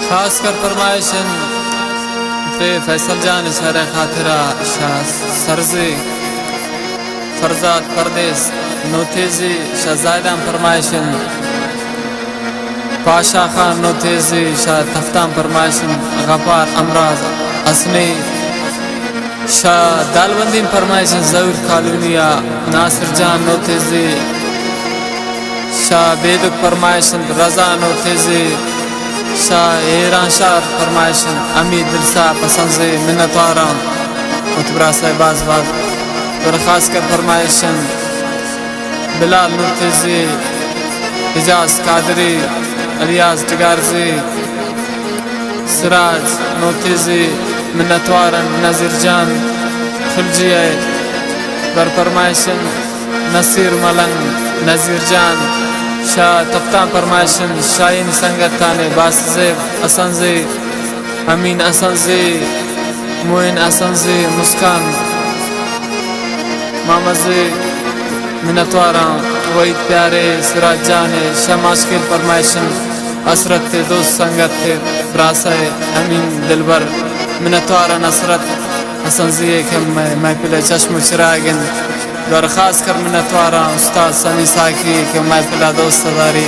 खास कर फरमाइशन पे फैसल जान शहर खातिरा शाह सरजी फरजाद परदेस नोतेजी शाहजादाम फरमाइशन पाशा खान नोतेजी शाह तफ्ताम फरमाइशन गफार अमराज असनी शाह दालबंदी फरमाइशन जहूर कालूनिया नासिर जान नोतेजी शाह बेदुक फरमाइशन रजा नोतेजी शाह ईरान शाह फरमाइशन अमी दिलसा पसंद से मिन्नतवारा मुतबरा साहबाज बाग दरखास्त कर फरमाइशन बिलाल नूरतेजी हिजाज कादरी अलियास टिगारजी सिराज नूरतेजी मिन्नतवारन नज़ीर जान खिलजिया बर फरमाइशन नसीर मलंग नज़ीर जान शाह तफ्ता फरमाइशन शाहीन संगत थाने बासजेब असंजी अमीन असंजी मोइन असंजी मुस्कान मामजी मिन्नतवारा वहीद प्यारे सिराज जाने शाह माशकिल फरमाइशन असरत थे दोस्त संगत थे ब्रासाए अमीन दिलबर मिन्नतवारा नसरत असंजी के महफिल चश्म चिरागिन दरखास्त कर मिन्नतवारा उस्ताद समी साकी के महफिल दोस्तदारी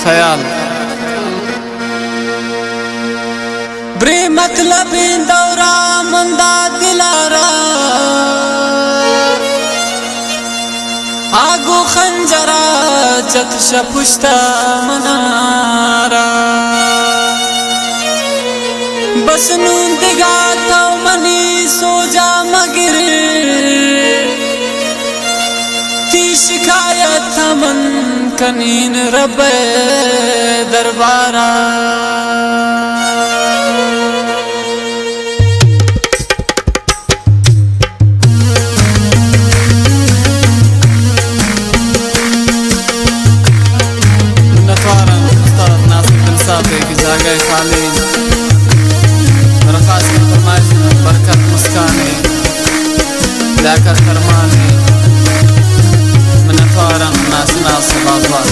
ख्याल ब्रे मतलब दौरा मंदा दिलारा आगो खंजरा चतुष पुष्टा मनारा बस नून दिगा तो मनी सोजा मगिर शिकायत मन कनीन रब दरबारा नतवारा उस्ताद नासिर दिलसा पे की जगह खाली दरखास्त की फरमाइश बरकत मुस्काने लाकर फरमाने मिन्नतवारा नास नास बाज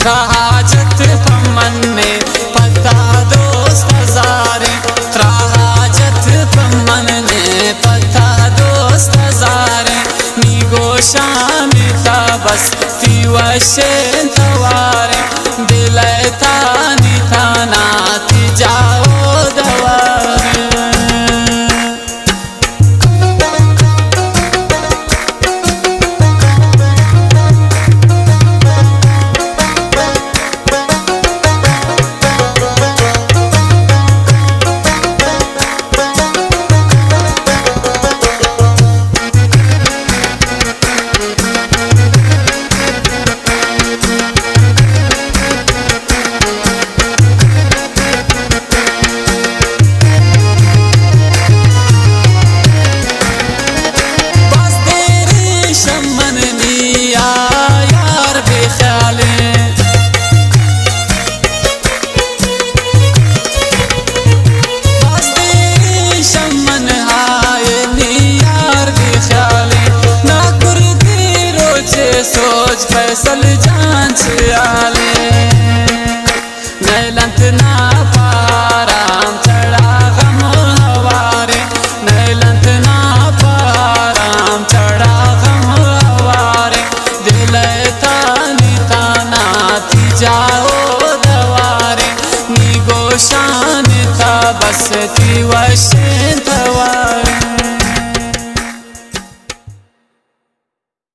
त्राहाजत पमन में पता दोस्त हजारे, त्राहाजत पमन में पता दोस्त हजारे, नी गोशान बस ती वशें तवारे, दिलता निताना ती जाओ दवारे। सोच फैसल जांच आले, नैलंत ना पाराम चढ़ा गम हवारे, नैलंत ना पाराम चढ़ा गम हवारे, दिलता निताना ती जाओ दवारे, नी गोशान था बस ती वशें तवारे।